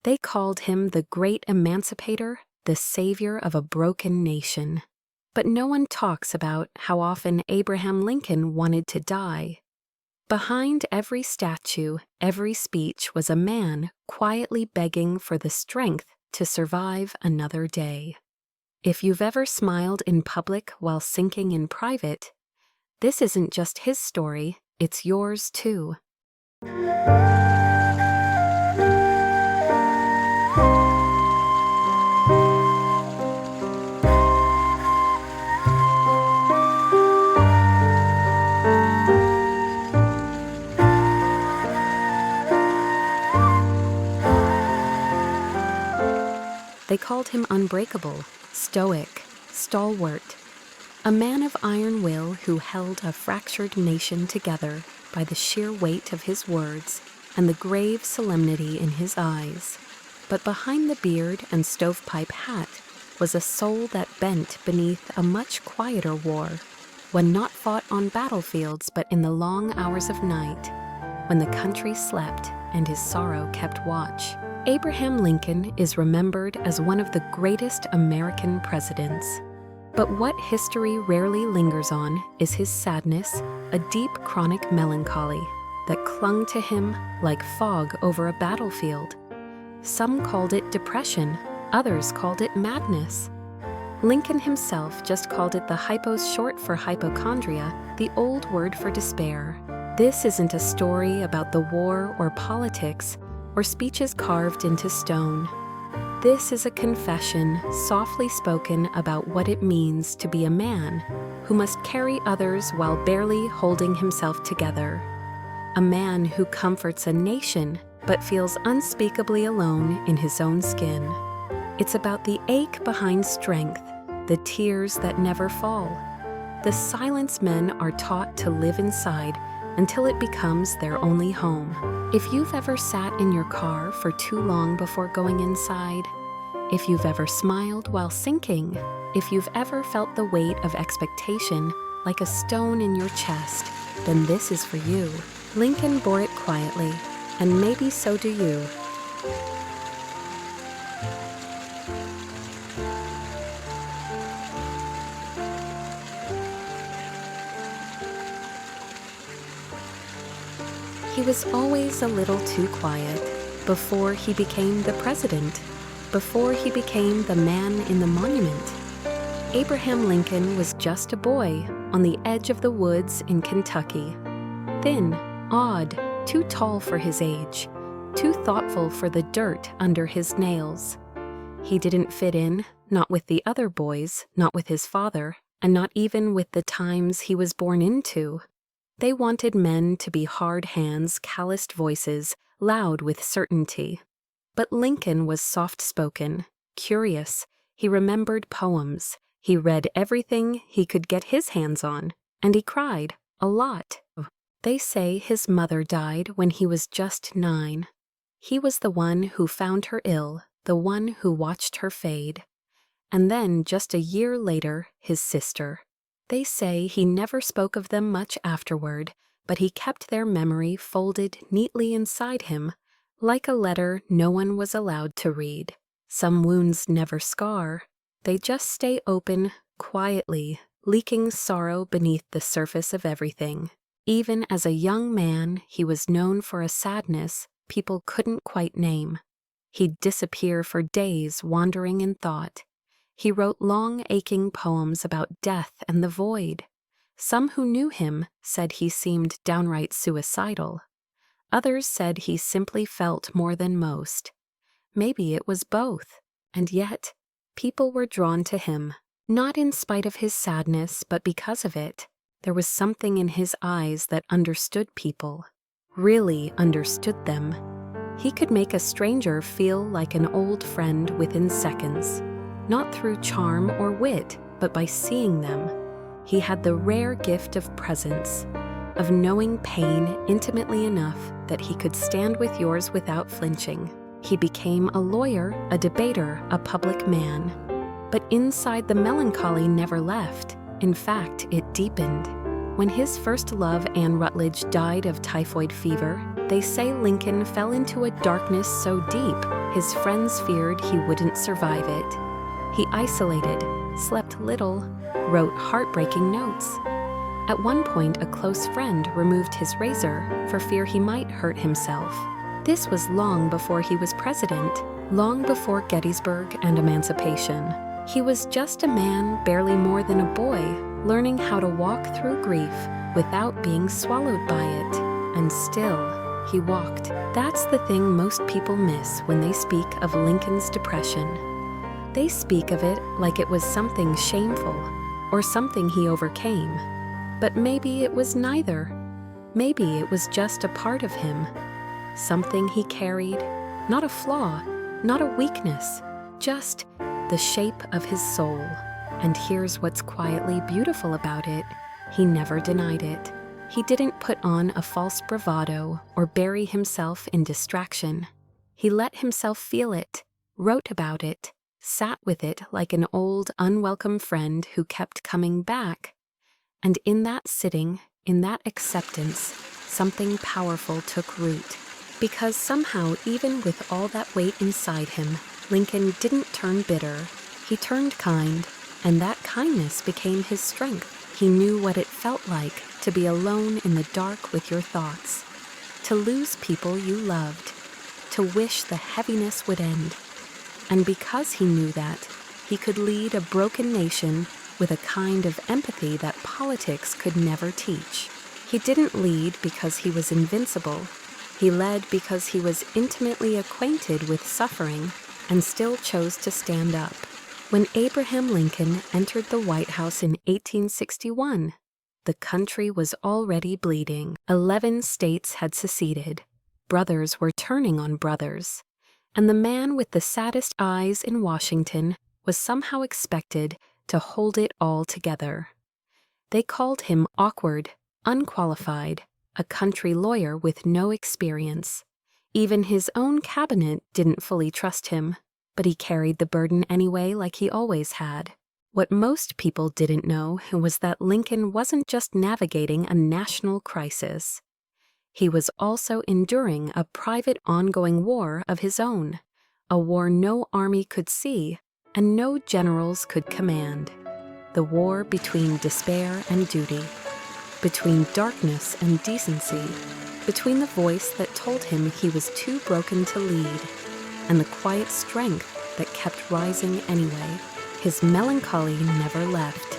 They called him the great emancipator, the savior of a broken nation. But no one talks about how often Abraham Lincoln wanted to die. Behind every statue, every speech was a man quietly begging for the strength to survive another day. If you've ever smiled in public while sinking in private, this isn't just his story, it's yours too. They called him unbreakable, stoic, stalwart, a man of iron will who held a fractured nation together by the sheer weight of his words and the grave solemnity in his eyes. But behind the beard and stovepipe hat was a soul that bent beneath a much quieter war, one not fought on battlefields but in the long hours of night, when the country slept and his sorrow kept watch. Abraham Lincoln is remembered as one of the greatest American presidents. But what history rarely lingers on is his sadness, a deep chronic melancholy that clung to him like fog over a battlefield. Some called it depression, others called it madness. Lincoln himself just called it the hypos, short for hypochondria, the old word for despair. This isn't a story about the war or politics, or speeches carved into stone. This is a confession softly spoken about what it means to be a man who must carry others while barely holding himself together. A man who comforts a nation but feels unspeakably alone in his own skin. It's about the ache behind strength, the tears that never fall, the silence men are taught to live inside until it becomes their only home. If you've ever sat in your car for too long before going inside, if you've ever smiled while sinking, if you've ever felt the weight of expectation like a stone in your chest, then this is for you. Lincoln bore it quietly, and maybe so do you. He was always a little too quiet before he became the president, before he became the man in the monument. Abraham Lincoln was just a boy on the edge of the woods in Kentucky. Thin, odd, too tall for his age, too thoughtful for the dirt under his nails. He didn't fit in, not with the other boys, not with his father, and not even with the times he was born into. They wanted men to be hard hands, calloused voices, loud with certainty. But Lincoln was soft-spoken, curious. He remembered poems. He read everything he could get his hands on, and he cried a lot. They say his mother died when he was just 9. He was the one who found her ill, the one who watched her fade. And then, just a year later, his sister. They say he never spoke of them much afterward, but he kept their memory folded neatly inside him, like a letter no one was allowed to read. Some wounds never scar. They just stay open, quietly, leaking sorrow beneath the surface of everything. Even as a young man, he was known for a sadness people couldn't quite name. He'd disappear for days wandering in thought. He wrote long, aching poems about death and the void. Some who knew him said he seemed downright suicidal. Others said he simply felt more than most. Maybe it was both, and yet people were drawn to him, not in spite of his sadness, but because of it. There was something in his eyes that understood people, really understood them. He could make a stranger feel like an old friend within seconds. Not through charm or wit, but by seeing them. He had the rare gift of presence, of knowing pain intimately enough that he could stand with yours without flinching. He became a lawyer, a debater, a public man. But inside the melancholy never left. In fact, it deepened. When his first love, Anne Rutledge, died of typhoid fever, They say Lincoln fell into a darkness so deep, his friends feared he wouldn't survive it. He isolated, slept little, wrote heartbreaking notes. At one point, a close friend removed his razor for fear he might hurt himself. This was long before he was president, long before Gettysburg and emancipation. He was just a man, barely more than a boy, learning how to walk through grief without being swallowed by it. And still, he walked. That's the thing most people miss when they speak of Lincoln's depression. They speak of it like it was something shameful or something he overcame. But maybe it was neither. Maybe it was just a part of him. Something he carried, not a flaw, not a weakness, just the shape of his soul. And here's what's quietly beautiful about it. He never denied it. He didn't put on a false bravado or bury himself in distraction. He let himself feel it, wrote about it, sat with it like an old, unwelcome friend who kept coming back. And in that sitting, in that acceptance, something powerful took root. Because somehow, even with all that weight inside him, Lincoln didn't turn bitter. He turned kind, and that kindness became his strength. He knew what it felt like to be alone in the dark with your thoughts, to lose people you loved, to wish the heaviness would end. And because he knew that, he could lead a broken nation with a kind of empathy that politics could never teach. He didn't lead because he was invincible. He led because he was intimately acquainted with suffering and still chose to stand up. When Abraham Lincoln entered the White House in 1861, the country was already bleeding. 11 states had seceded. Brothers were turning on brothers. And the man with the saddest eyes in Washington was somehow expected to hold it all together. They called him awkward, unqualified, a country lawyer with no experience. Even his own cabinet didn't fully trust him, but he carried the burden anyway like he always had. What most people didn't know was that Lincoln wasn't just navigating a national crisis. He was also enduring a private ongoing war of his own, a war no army could see and no generals could command. The war between despair and duty, between darkness and decency, between the voice that told him he was too broken to lead, and the quiet strength that kept rising anyway. His melancholy never left.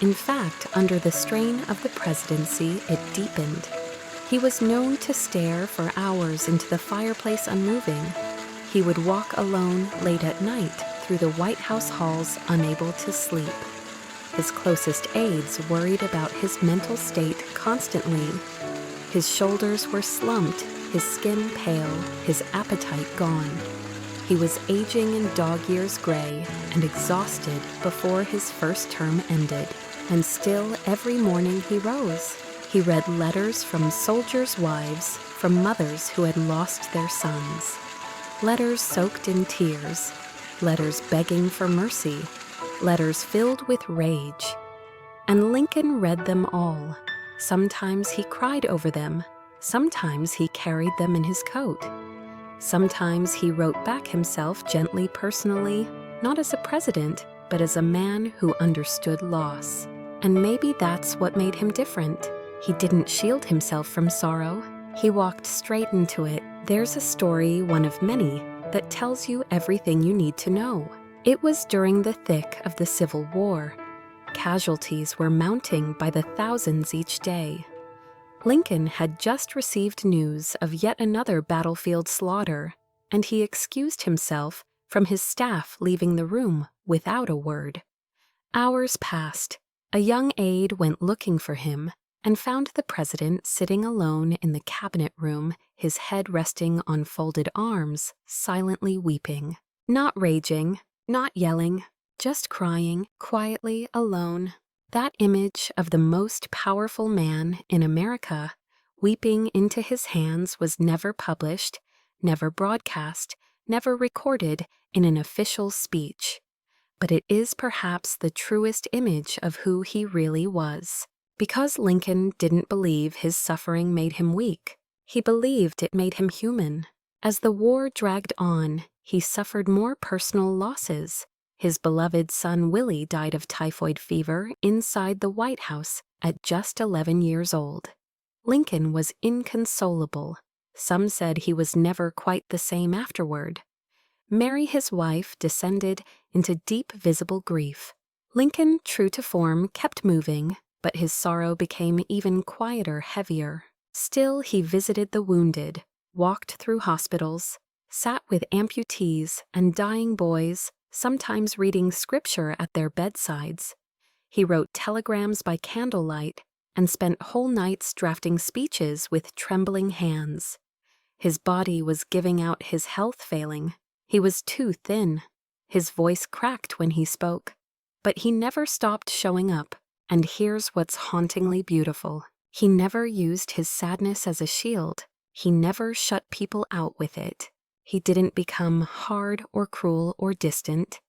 In fact, under the strain of the presidency, it deepened. He was known to stare for hours into the fireplace unmoving. He would walk alone late at night through the White House halls, unable to sleep. His closest aides worried about his mental state constantly. His shoulders were slumped, his skin pale, his appetite gone. He was aging in dog years gray and exhausted before his first term ended. And still, every morning he rose. He read letters from soldiers' wives, from mothers who had lost their sons. Letters soaked in tears, letters begging for mercy, letters filled with rage. And Lincoln read them all. Sometimes he cried over them. Sometimes he carried them in his coat. Sometimes he wrote back himself gently, personally, not as a president, but as a man who understood loss. And maybe that's what made him different. He didn't shield himself from sorrow. He walked straight into it. There's a story, one of many, that tells you everything you need to know. It was during the thick of the Civil War. Casualties were mounting by the thousands each day. Lincoln had just received news of yet another battlefield slaughter, and he excused himself from his staff leaving the room without a word. Hours passed. A young aide went looking for him and found the president sitting alone in the cabinet room, his head resting on folded arms, silently weeping. Not raging, not yelling, just crying, quietly alone. That image of the most powerful man in America weeping into his hands was never published, never broadcast, never recorded in an official speech. But it is perhaps the truest image of who he really was. Because Lincoln didn't believe his suffering made him weak, He believed it made him human. As the war dragged on, he suffered more personal losses. His beloved son Willie died of typhoid fever inside the White House at just 11 years old. Lincoln was inconsolable. Some said he was never quite the same afterward. Mary, his wife, descended into deep visible grief. Lincoln, true to form, kept moving, but his sorrow became even quieter, heavier. Still, he visited the wounded, walked through hospitals, sat with amputees and dying boys, sometimes reading scripture at their bedsides. He wrote telegrams by candlelight and spent whole nights drafting speeches with trembling hands. His body was giving out, his health failing. He was too thin. His voice cracked when he spoke. But he never stopped showing up, and here's what's hauntingly beautiful. He never used his sadness as a shield. He never shut people out with it. He didn't become hard or cruel or distant.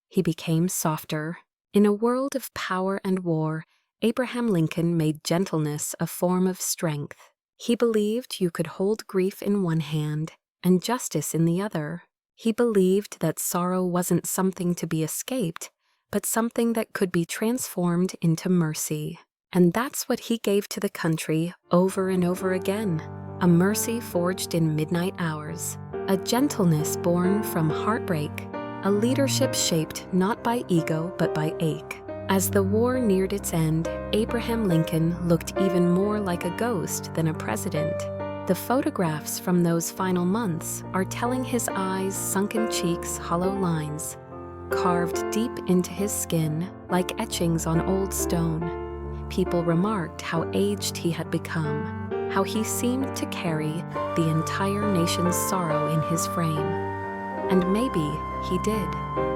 He became softer. In a world of power and war, Abraham Lincoln made gentleness a form of strength. He believed you could hold grief in one hand and justice in the other. He believed that sorrow wasn't something to be escaped, but something that could be transformed into mercy. And that's what he gave to the country over and over again. A mercy forged in midnight hours, a gentleness born from heartbreak, a leadership shaped not by ego but by ache. As the war neared its end, Abraham Lincoln looked even more like a ghost than a president. The photographs from those final months are telling his eyes, sunken cheeks, hollow lines, carved deep into his skin like etchings on old stone. People remarked how aged he had become, how he seemed to carry the entire nation's sorrow in his frame. And maybe he did.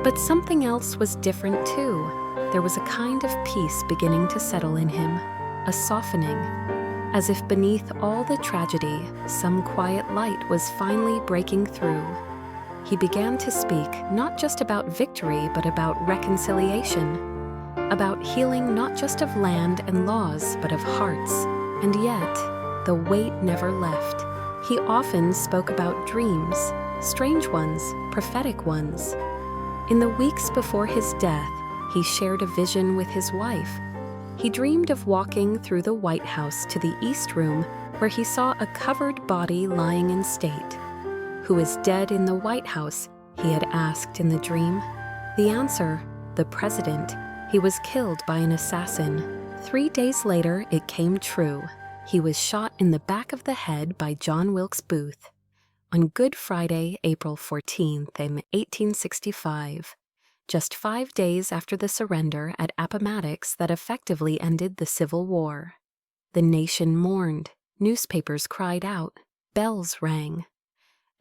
But something else was different too. There was a kind of peace beginning to settle in him, a softening, as if beneath all the tragedy, some quiet light was finally breaking through. He began to speak not just about victory but about reconciliation, about healing not just of land and laws but of hearts. And yet, the weight never left. He often spoke about dreams, strange ones, prophetic ones. In the weeks before his death, he shared a vision with his wife. He dreamed of walking through the White House to the East Room, where he saw a covered body lying in state. "Who is dead in the White House?" he had asked in the dream. The answer, the president. He was killed by an assassin. 3 days later, it came true. He was shot in the back of the head by John Wilkes Booth on Good Friday, April 14th in 1865, just 5 days after the surrender at Appomattox that effectively ended the Civil War. The nation mourned, newspapers cried out, bells rang.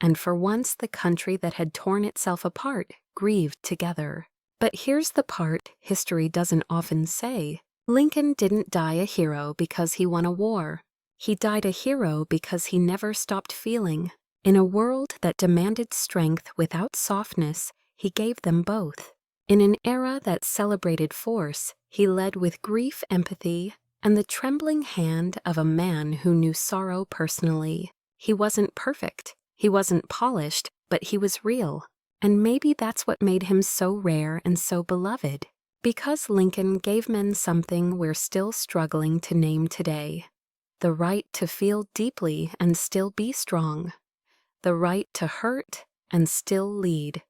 And for once the country that had torn itself apart grieved together. But here's the part history doesn't often say. Lincoln didn't die a hero because he won a war. He died a hero because he never stopped feeling. In a world that demanded strength without softness, he gave them both. In an era that celebrated force, he led with grief, empathy, and the trembling hand of a man who knew sorrow personally. He wasn't perfect, he wasn't polished, but he was real. And maybe that's what made him so rare and so beloved. Because Lincoln gave men something we're still struggling to name today. The right to feel deeply and still be strong. The right to hurt and still lead.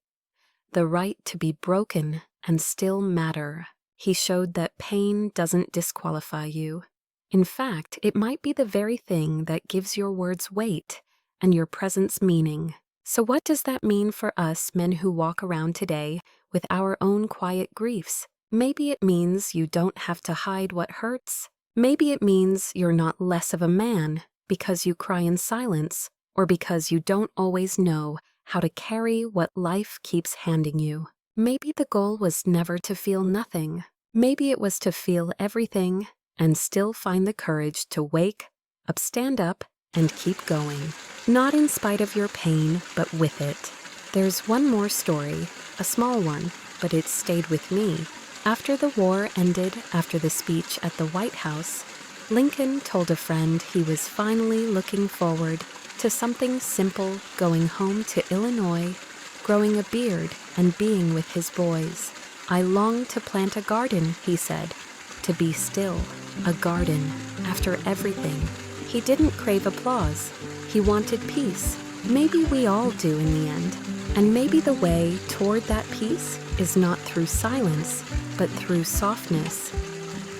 The right to be broken and still matter. He showed that pain doesn't disqualify you. In fact, it might be the very thing that gives your words weight and your presence meaning. So what does that mean for us men who walk around today with our own quiet griefs? Maybe it means you don't have to hide what hurts. Maybe it means you're not less of a man because you cry in silence or because you don't always know how to carry what life keeps handing you. Maybe the goal was never to feel nothing. Maybe it was to feel everything and still find the courage to wake up, stand up, and keep going. Not in spite of your pain, but with it. There's one more story, a small one, but it stayed with me. After the war ended, after the speech at the White House, Lincoln told a friend he was finally looking forward to something simple, going home to Illinois, growing a beard, and being with his boys. "I long to plant a garden," he said, "to be still, a garden, after everything." He didn't crave applause. He wanted peace. Maybe we all do in the end. And maybe the way toward that peace is not through silence, but through softness,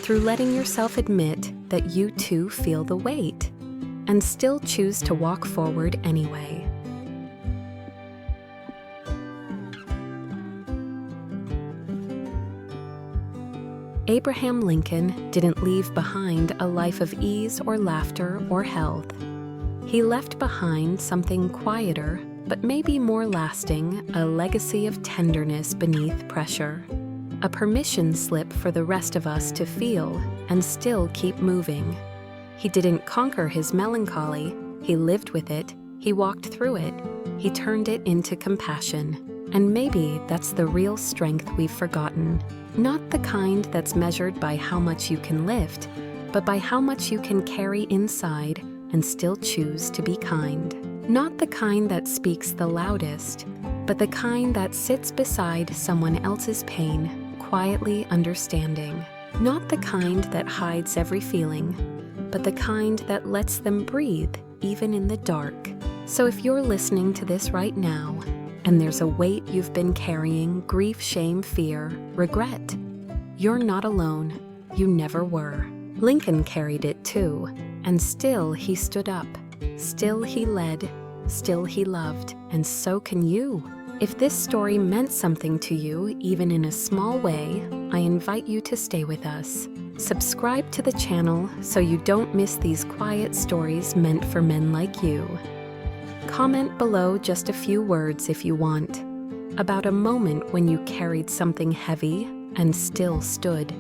through letting yourself admit that you too feel the weight, and still choose to walk forward anyway. Abraham Lincoln didn't leave behind a life of ease or laughter or health. He left behind something quieter, but maybe more lasting, a legacy of tenderness beneath pressure. A permission slip for the rest of us to feel and still keep moving. He didn't conquer his melancholy. He lived with it. He walked through it. He turned it into compassion. And maybe that's the real strength we've forgotten. Not the kind that's measured by how much you can lift, but by how much you can carry inside and still choose to be kind. Not the kind that speaks the loudest, but the kind that sits beside someone else's pain, quietly understanding. Not the kind that hides every feeling, but the kind that lets them breathe even in the dark. So if you're listening to this right now, and there's a weight you've been carrying, grief, shame, fear, regret, you're not alone. You never were. Lincoln carried it too, and still he stood up. Still he led. Still he loved. And so can you. If this story meant something to you, even in a small way, I invite you to stay with us. Subscribe to the channel so you don't miss these quiet stories meant for men like you. Comment below just a few words if you want, about a moment when you carried something heavy and still stood.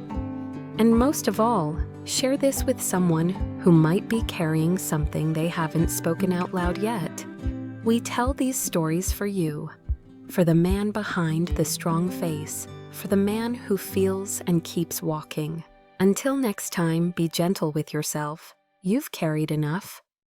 And most of all, share this with someone who might be carrying something they haven't spoken out loud yet. We tell these stories for you, for the man behind the strong face, for the man who feels and keeps walking. Until next time, be gentle with yourself. You've carried enough.